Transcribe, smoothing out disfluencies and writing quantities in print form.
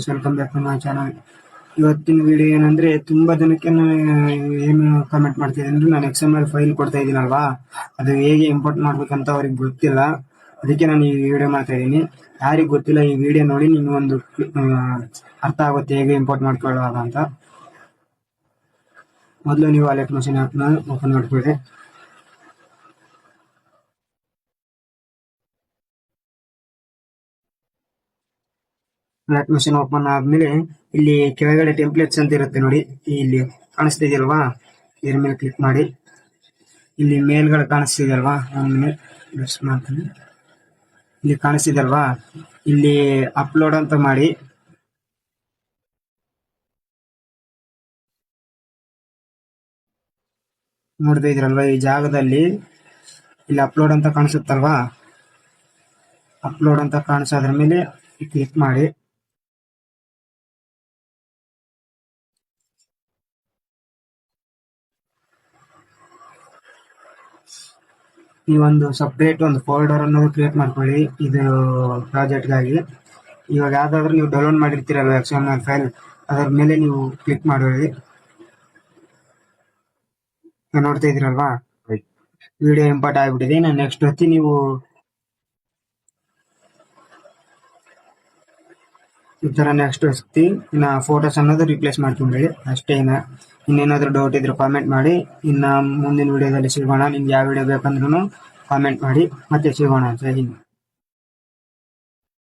Guys, welcome back to my channel. ಇವತ್ತಿನ video ಏನಂದ್ರೆ, ತುಂಬಾ ಜನಕ್ಕೆ ಏನು ಕಮೆಂಟ್ ಮಾಡ್ತಿದ್ದೀನಿ ಅಂದ್ರೆ, ನಾನು XML ಫೈಲ್ ಕೊಡ್ತಾ ಇದ್ದೀನಲ್ವಾ, ಅದು ಹೇಗೆ ಇಂಪೋರ್ಟ್ ಮಾಡ್ಬೇಕಂತ ಅವ್ರಿಗೆ ಗೊತ್ತಿಲ್ಲ. ಅದಕ್ಕೆ ನಾನು ಈ ವಿಡಿಯೋ ಮಾಡ್ತಾ ಇದ್ದೀನಿ. ಯಾರಿಗೆ ಗೊತ್ತಿಲ್ಲ, ಈ ವಿಡಿಯೋ ನೋಡಿ ನಿಮ್ಗೆ ಒಂದು ಅರ್ಥ ಆಗುತ್ತೆ ಹೇಗೆ ಇಂಪೋರ್ಟ್ ಮಾಡ್ಕೊಳ್ಳೋದು ಅಂತ. ಮೊದಲು ನೀವು ಅಲೆಟ್ ಮಷೀನ್ ಆ್ಯಪ್ನ ಓಪನ್ ಮಾಡ್ಕೊಳ್ಳಿ. ಅಲೆಟ್ ಮಷೀನ್ ಓಪನ್ ಆದ್ಮೇಲೆ ಇಲ್ಲಿ ಕೆಳಗಡೆ ಟೆಂಪ್ಲೇಟ್ಸ್ ಅಂತ ಇರುತ್ತೆ ನೋಡಿ, ಇಲ್ಲಿ ಕಾಣಿಸ್ತಿದೆಯಲ್ವಾ, ಇದ್ರ ಮೇಲೆ ಕ್ಲಿಕ್ ಮಾಡಿ. ಇಲ್ಲಿ ಮೇಲ್ಗಡೆ ಕಾಣಿಸ್ತಿದೆಯಲ್ವಾ, ಪ್ರೆಸ್ ಮಾಡ್ತೀನಿ. ಇಲ್ಲಿ ಕಾಣಿಸ್ತಿದೆಯಲ್ವಾ, ಇಲ್ಲಿ ಅಪ್ಲೋಡ್ ಅಂತ ಮಾಡಿ. ನೋಡ್ತಾ ಇದ್ರಲ್ವಾ, ಈ ಜಾಗದಲ್ಲಿ ಇಲ್ಲಿ ಅಪ್ಲೋಡ್ ಅಂತ ಕಾಣಿಸುತ್ತಲ್ವಾ, ಅಪ್ಲೋಡ್ ಅಂತ ಕಾಣಿಸೋದ್ರ ಮೇಲೆ ಕ್ಲಿಕ್ ಮಾಡಿ. ನೀವೊಂದು ಸಪ್ರೇಟ್ ಒಂದು ಫೋಲ್ಡರ್ ಅನ್ನೋದು ಕ್ರಿಯೇಟ್ ಮಾಡ್ಕೊಳ್ಳಿ ಇದು ಪ್ರಾಜೆಕ್ಟ್ಗಾಗಿ. ಇವಾಗ ಯಾವ್ದಾದ್ರು ನೀವು ಡೌನ್ಲೋಡ್ ಮಾಡಿರ್ತೀರಲ್ವ XML ಫೈಲ್, ಅದರ ಮೇಲೆ ನೀವು ಕ್ಲಿಕ್ ಮಾಡಿ. ನೋಡ್ತಾ ಇದ್ದೀರಲ್ವಾ, ವಿಡಿಯೋ ಇಂಪೋರ್ಟ್ ಆಗಿಬಿಟ್ಟಿದೆ. ನಾನು ನೆಕ್ಸ್ಟ್ ಹೊತ್ತಿ ನೀವು ಈ ಥರ ನೆಕ್ಸ್ಟ್ ಹೊತ್ತಿ ಇನ್ನು ಫೋಟೋಸ್ ಅನ್ನೋದು ರಿಪ್ಲೇಸ್ ಮಾಡ್ಕೊಂಡ್ರಿ ಅಷ್ಟೇ. ಇನ್ನೇನಾದರೂ ಡೌಟ್ ಇದ್ರೆ ಕಾಮೆಂಟ್ ಮಾಡಿ. ಇನ್ನು ಮುಂದಿನ ವಿಡಿಯೋದಲ್ಲಿ ಸಿಗೋಣ. ನಿಮ್ಗೆ ಯಾವ ವಿಡಿಯೋ ಬೇಕಂದ್ರೂ ಕಾಮೆಂಟ್ ಮಾಡಿ, ಮತ್ತೆ ಸಿಗೋಣ. ಜೈ ಹಿಂದ್.